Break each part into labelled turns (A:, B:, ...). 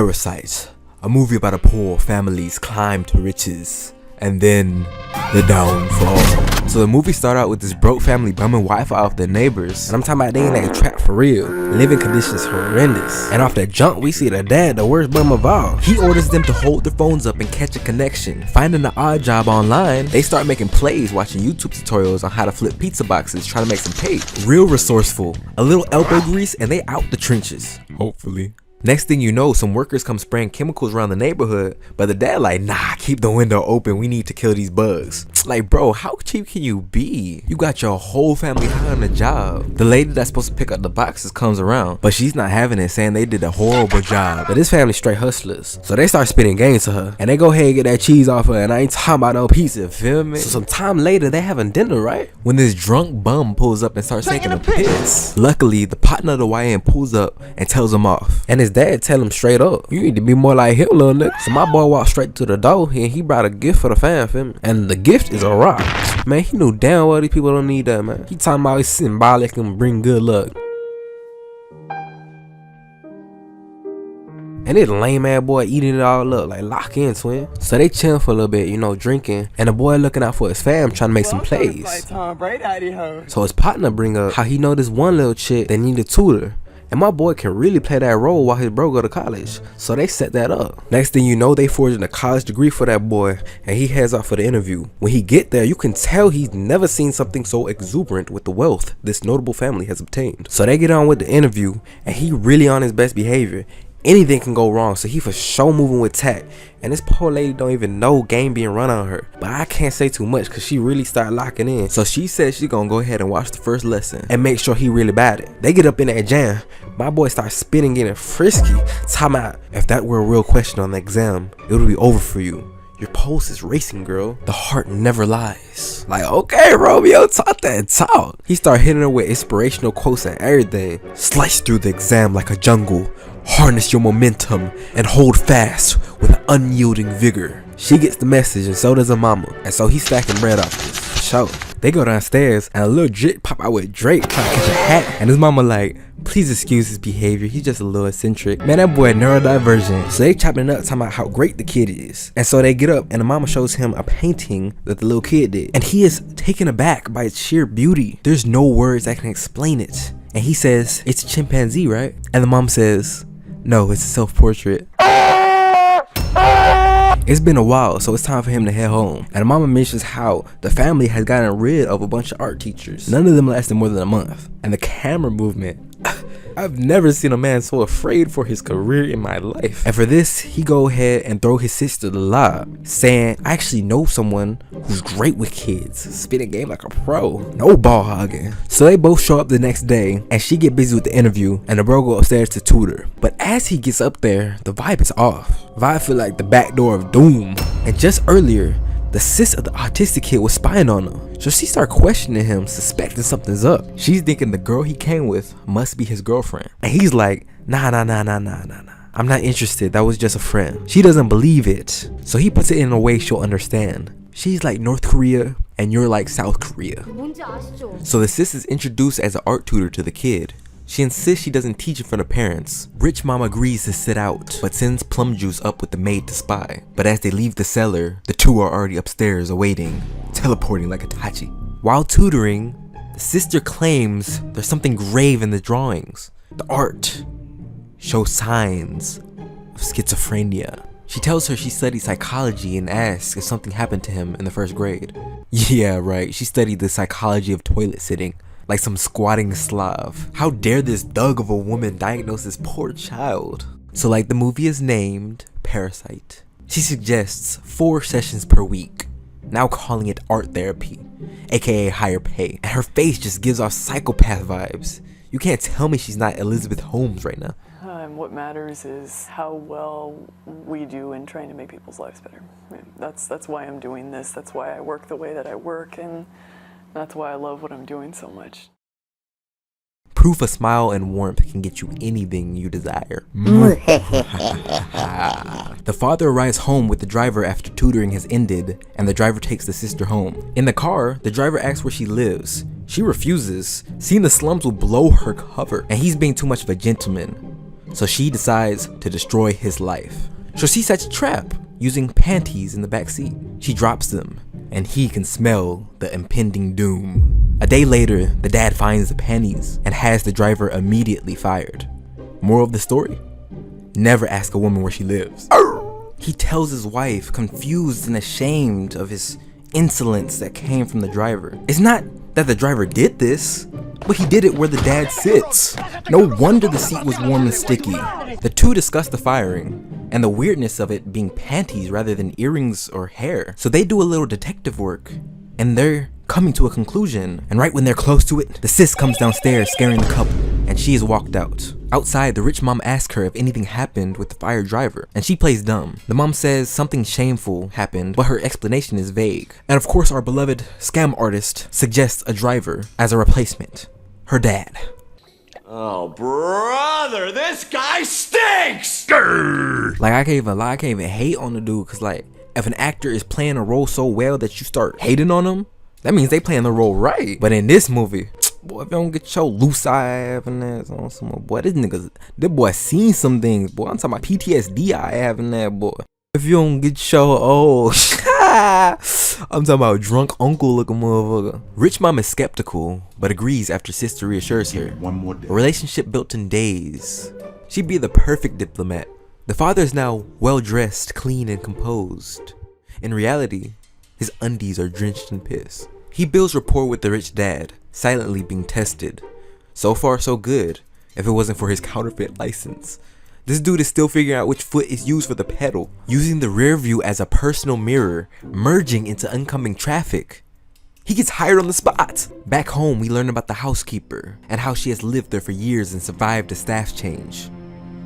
A: Parasite, a movie about a poor family's climb to riches, and then the downfall. So the movie started out with this broke family bumming Wi-Fi off their neighbors, and I'm talking about they in that trap for real. Living conditions horrendous. And off that jump, we see the dad, the worst bum of all. He orders them to hold their phones up and catch a connection. Finding an odd job online, they start making plays watching YouTube tutorials on how to flip pizza boxes, trying to make some pay. Real resourceful. A little elbow grease and they out the trenches. Hopefully. Next thing you know, some workers come spraying chemicals around the neighborhood, but the dad like, nah, keep the window open, we need to kill these bugs. Like, bro, how cheap can you be? You got your whole family high on the job. The lady that's supposed to pick up the boxes comes around, but she's not having it, saying they did a horrible job. But this family straight hustlers, so they start spitting game to her, and they go ahead and get that cheese off her, and I ain't talking about no pizza, feel me? So some time later, they having dinner, right? When this drunk bum pulls up and starts taking a piss. Luckily, the partner of the YN pulls up and tells him off, and his dad tell him straight up, you need to be more like him, little nigga. So my boy walked straight to the door and he brought a gift for the fam, feel me? And the gift is a rock. Man, he knew damn well these people don't need that, man. He talking about it's symbolic and bring good luck. And this lame ass boy eating it all up, like lock in, twin. So they chill for a little bit, you know, drinking, and the boy looking out for his fam, trying to make some plays. So his partner bring up how he know this one little chick that need a tutor. And my boy can really play that role while his bro go to college. So they set that up. Next thing you know, they forging a college degree for that boy, and he heads out for the interview. When he get there, you can tell he's never seen something so exuberant with the wealth this notable family has obtained. So they get on with the interview, and he really on his best behavior. Anything can go wrong, so he for sure moving with tact. And this poor lady don't even know game being run on her. But I can't say too much because she really started locking in. So she said she gonna go ahead and watch the first lesson and make sure he really bad it. They get up in that jam. My boy starts spinning, getting frisky. Time out. If that were a real question on the exam, it would be over for you. Your pulse is racing, girl. The heart never lies. Like, okay, Romeo, talk that talk. He started hitting her with inspirational quotes and everything. Slice through the exam like a jungle. Harness your momentum and hold fast with unyielding vigor. She gets the message and so does her mama. And so he's stacking bread off this. For sure. They go downstairs and a little jit pop out with Drake trying to catch a hat. And his mama like, please excuse his behavior, he's just a little eccentric. Man, that boy neurodivergent. So they chopping it up talking about how great the kid is. And so they get up and the mama shows him a painting that the little kid did. And he is taken aback by its sheer beauty. There's no words that can explain it. And he says, it's a chimpanzee, right? And the mom says, no, it's a self-portrait. It's been a while, so it's time for him to head home. And the mama mentions how the family has gotten rid of a bunch of art teachers. None of them lasted more than a month. And the camera movement. I've never seen a man so afraid for his career in my life. And for this, he go ahead and throw his sister the lob, saying, I actually know someone who's great with kids, spitting game like a pro, no ball hogging. So they both show up the next day, and she get busy with the interview, and the bro go upstairs to tutor. But as he gets up there, the vibe is off. Vibe feel like the back door of doom. And just earlier, the sis of the autistic kid was spying on him. So she started questioning him, suspecting something's up. She's thinking the girl he came with must be his girlfriend. And he's like, nah. I'm not interested, that was just a friend. She doesn't believe it. So he puts it in a way she'll understand. She's like North Korea and you're like South Korea. So the sis is introduced as an art tutor to the kid. She insists she doesn't teach in front of parents. Rich mom agrees to sit out, but sends plum juice up with the maid to spy. But as they leave the cellar, the two are already upstairs awaiting, teleporting like Itachi. While tutoring, the sister claims there's something grave in the drawings. The art shows signs of schizophrenia. She tells her she studied psychology and asks if something happened to him in the first grade. Yeah, right, she studied the psychology of toilet sitting. Like some squatting Slav. How dare this thug of a woman diagnose this poor child? So like the movie is named Parasite. She suggests 4 sessions per week, now calling it art therapy, aka higher pay. And her face just gives off psychopath vibes. You can't tell me she's not Elizabeth Holmes right now.
B: And what matters is how well we do in trying to make people's lives better. I mean, that's why I'm doing this. That's why I work the way that I work, and that's why I love what I'm doing so much.
A: Proof a smile and warmth can get you anything you desire. The father arrives home with the driver after tutoring has ended, and the driver takes the sister home. In the car, the driver asks where she lives. She refuses. Seeing the slums will blow her cover, and he's being too much of a gentleman. So she decides to destroy his life. So she sets a trap using panties in the backseat. She drops them, and he can smell the impending doom. A day later, the dad finds the panties and has the driver immediately fired. Moral of the story? Never ask a woman where she lives. He tells his wife, confused and ashamed of his insolence that came from the driver. It's not that the driver did this, but he did it where the dad sits. No wonder the seat was warm and sticky. The two discuss the firing and the weirdness of it being panties rather than earrings or hair. So they do a little detective work, and they're coming to a conclusion. And right when they're close to it, the sis comes downstairs scaring the couple, and she is walked out. Outside, the rich mom asks her if anything happened with the fired driver, and she plays dumb. The mom says something shameful happened, but her explanation is vague. And of course, our beloved scam artist suggests a driver as a replacement. Her dad.
C: Oh, brother, this guy stinks!
A: Like, I can't even lie, I can't even hate on the dude, cause like, if an actor is playing a role so well that you start hating on them, that means they playing the role right. But in this movie, boy, if you don't get your loose eye having ass on some more, boy, this boy seen some things, boy. I'm talking about PTSD eye having that, boy. If you don't get your I'm talking about drunk uncle looking motherfucker. Rich mom is skeptical, but agrees after sister reassures her.
C: One more day.
A: A relationship built in days. She'd be the perfect diplomat. The father is now well dressed, clean, and composed. In reality, his undies are drenched in piss. He builds rapport with the rich dad, silently being tested. So far, so good, if it wasn't for his counterfeit license. This dude is still figuring out which foot is used for the pedal, using the rear view as a personal mirror, merging into oncoming traffic. He gets hired on the spot. Back home, we learn about the housekeeper and how she has lived there for years and survived a staff change.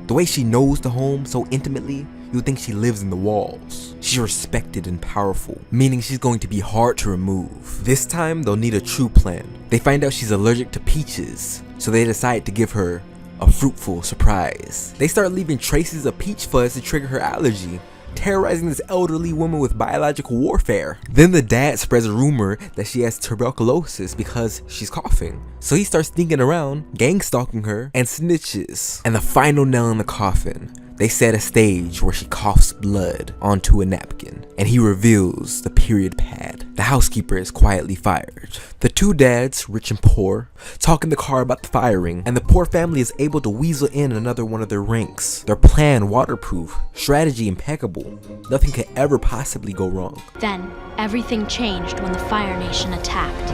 A: The way she knows the home so intimately, you would think she lives in the walls. She's respected and powerful, meaning she's going to be hard to remove. This time, they'll need a true plan. They find out she's allergic to peaches, so they decide to give her a fruitful surprise. They start leaving traces of peach fuzz to trigger her allergy, terrorizing this elderly woman with biological warfare. Then the dad spreads a rumor that she has tuberculosis because she's coughing. So he starts sneaking around, gang stalking her, and snitches. And the final nail in the coffin, they set a stage where she coughs blood onto a napkin, and he reveals the period pad. The housekeeper is quietly fired. The two dads, rich and poor, talk in the car about the firing, and the poor family is able to weasel in another one of their ranks. Their plan waterproof, strategy impeccable. Nothing could ever possibly go wrong.
D: Then, everything changed when the Fire Nation attacked.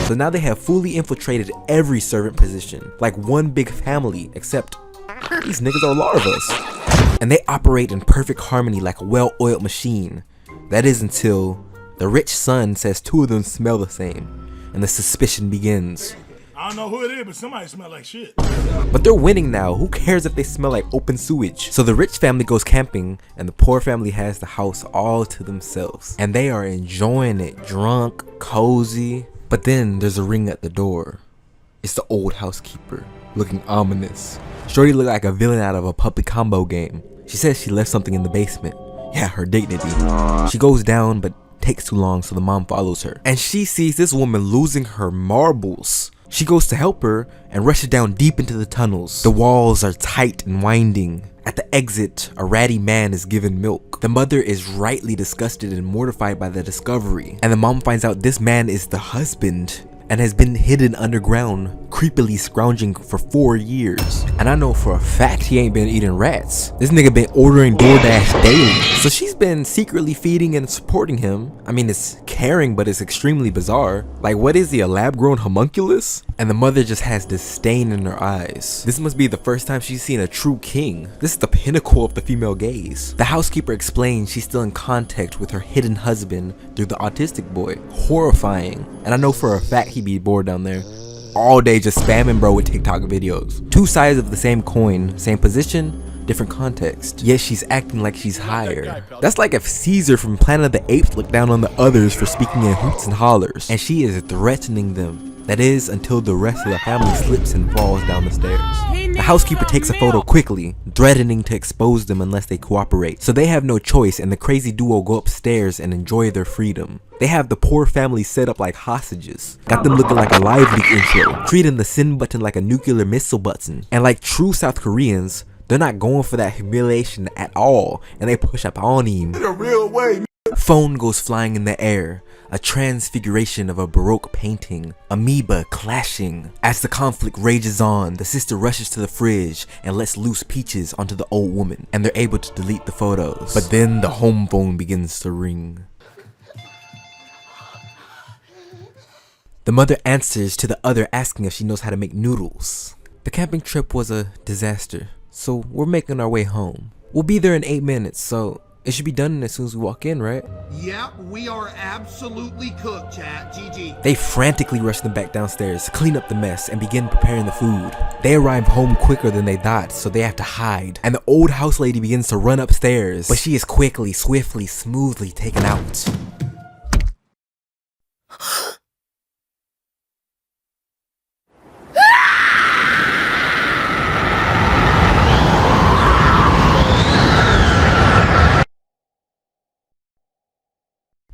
A: So now they have fully infiltrated every servant position, like one big family, except these niggas are larvas. And they operate in perfect harmony like a well-oiled machine. That is until the rich son says two of them smell the same, and the suspicion begins.
E: I don't know who it is, but somebody smell like shit.
A: But they're winning now. Who cares if they smell like open sewage? So the rich family goes camping, and the poor family has the house all to themselves. And they are enjoying it, drunk, cozy. But then there's a ring at the door. It's the old housekeeper, looking ominous. Shorty looked like a villain out of a public combo game. She says she left something in the basement. Yeah, her dignity. She goes down, but takes too long, so the mom follows her. And she sees this woman losing her marbles. She goes to help her and rushes down deep into the tunnels. The walls are tight and winding. At the exit, a ratty man is given milk. The mother is rightly disgusted and mortified by the discovery. And the mom finds out this man is the husband and has been hidden underground, creepily scrounging for 4 years. And I know for a fact he ain't been eating rats. This nigga been ordering DoorDash daily. So she's been secretly feeding and supporting him. I mean, it's caring, but it's extremely bizarre. Like, what is he, a lab-grown homunculus? And the mother just has disdain in her eyes. This must be the first time she's seen a true king. This is the pinnacle of the female gaze. The housekeeper explains she's still in contact with her hidden husband through the autistic boy. Horrifying. And I know for a fact he'd be bored down there all day just spamming bro with TikTok videos. Two sides of the same coin, same position, different context. Yet she's acting like she's higher. That's like if Caesar from Planet of the Apes looked down on the others for speaking in hoots and hollers. And she is threatening them. That is, until the rest of the family slips and falls down the stairs. The housekeeper takes a photo quickly, threatening to expose them unless they cooperate. So they have no choice, and the crazy duo go upstairs and enjoy their freedom. They have the poor family set up like hostages. Got them looking like a live leak intro, treating the send button like a nuclear missile button. And like true South Koreans, They're not going for that humiliation at all, and they push up on him.
E: In a real way.
A: Phone goes flying in the air, a transfiguration of a Baroque painting, amoeba clashing. As the conflict rages on, the sister rushes to the fridge and lets loose Peaches onto the old woman, and they're able to delete the photos. But then the home phone begins to ring. The mother answers to the other asking if she knows how to make noodles. The camping trip was a disaster, so we're making our way home. We'll be there in 8 minutes, so it should be done as soon as we walk in, right?
F: Yep, we are absolutely cooked, chat. GG.
A: They frantically rush them back downstairs, clean up the mess, and begin preparing the food. They arrive home quicker than they thought, so they have to hide. And the old house lady begins to run upstairs, but she is quickly, swiftly, smoothly taken out.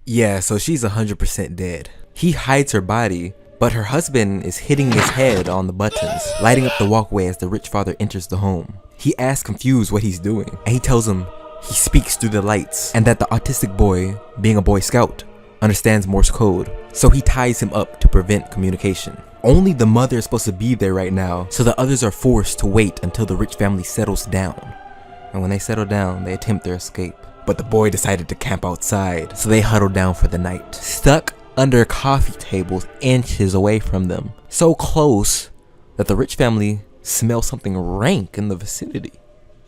A: Yeah, so she's 100% dead. He hides her body, but her husband is hitting his head on the buttons, lighting up the walkway as the rich father enters the home. He asks confused what he's doing, and he tells him he speaks through the lights, and that the autistic boy, being a Boy Scout, understands Morse code, so he ties him up to prevent communication. Only the mother is supposed to be there right now, so the others are forced to wait until the rich family settles down. And when they settle down, they attempt their escape. But the boy decided to camp outside, so they huddled down for the night, stuck under coffee tables inches away from them, so close that the rich family smells something rank in the vicinity.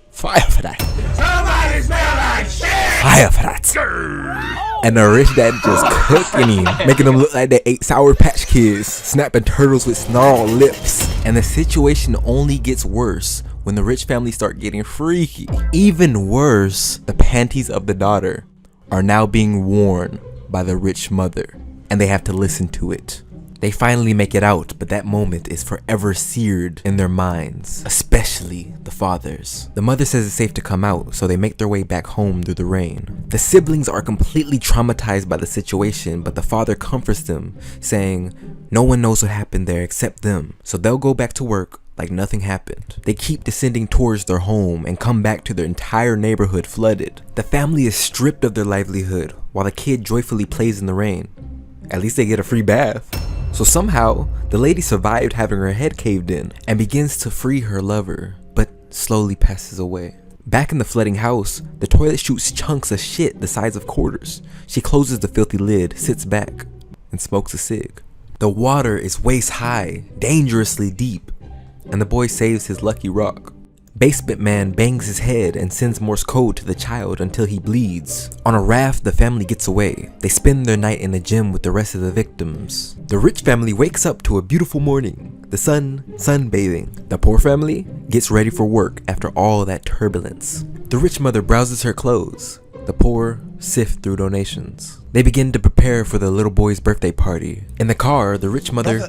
A: Fire for that.
E: Somebody smell like shit.
A: Fire for that. And the rich dad just cooking him, making them look like they ate Sour Patch Kids, snapping turtles with snarled lips. And the situation only gets worse when the rich family start getting freaky. Even worse, the panties of the daughter are now being worn by the rich mother, and they have to listen to it. They finally make it out, but that moment is forever seared in their minds, especially the father's. The mother says it's safe to come out, so they make their way back home through the rain. The siblings are completely traumatized by the situation, but the father comforts them, saying no one knows what happened there except them, so they'll go back to work like nothing happened. They keep descending towards their home and come back to their entire neighborhood flooded. The family is stripped of their livelihood while the kid joyfully plays in the rain. At least they get a free bath. So somehow, the lady survived having her head caved in and begins to free her lover, but slowly passes away. Back in the flooding house, the toilet shoots chunks of shit the size of quarters. She closes the filthy lid, sits back, and smokes a cig. The water is waist high, dangerously deep, and the boy saves his lucky rock. Basement man bangs his head and sends Morse code to the child until he bleeds. On a raft, the family gets away. They spend their night in the gym with the rest of the victims. The rich family wakes up to a beautiful morning, the sun sunbathing. The poor family gets ready for work after all that turbulence. The rich mother browses her clothes. The poor sift through donations. They begin to prepare for the little boy's birthday party. In the car, the rich mother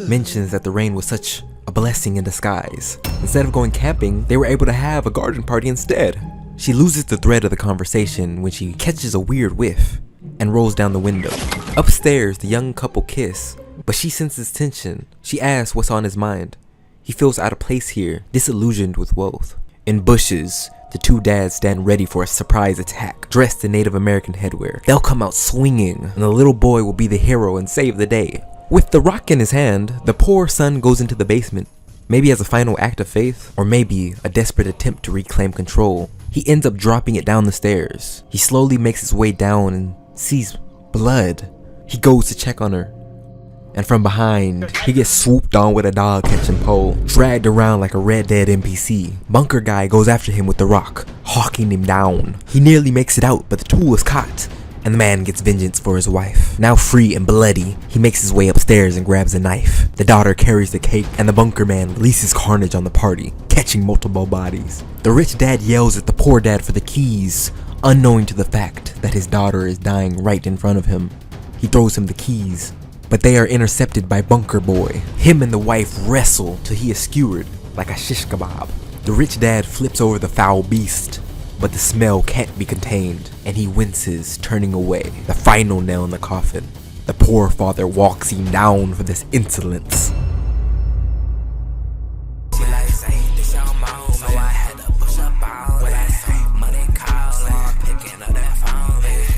A: mentions that the rain was such a blessing in disguise. Instead of going camping, they were able to have a garden party instead. She loses the thread of the conversation when she catches a weird whiff and rolls down the window. Upstairs, the young couple kiss, but she senses tension. She asks what's on his mind. He feels out of place here, disillusioned with wealth. In bushes, the two dads stand ready for a surprise attack, dressed in Native American headwear. They'll come out swinging, and the little boy will be the hero and save the day. With the rock in his hand, the poor son goes into the basement, maybe as a final act of faith, or maybe a desperate attempt to reclaim control. He ends up dropping it down the stairs. He slowly makes his way down and sees blood. He goes to check on her, and from behind, he gets swooped on with a dog catching pole, dragged around like a Red Dead NPC. Bunker guy goes after him with the rock, hawking him down. He nearly makes it out, but the tool is caught, and the man gets vengeance for his wife. Now free and bloody, he makes his way upstairs and grabs a knife. The daughter carries the cake, and the bunker man releases carnage on the party, catching multiple bodies. The rich dad yells at the poor dad for the keys, unknowing to the fact that his daughter is dying right in front of him. He throws him the keys, but they are intercepted by Bunker Boy. Him and the wife wrestle till he is skewered like a shish kebab. The rich dad flips over the foul beast, but the smell can't be contained, and he winces, turning away. The final nail in the coffin. The poor father walks him down for this insolence.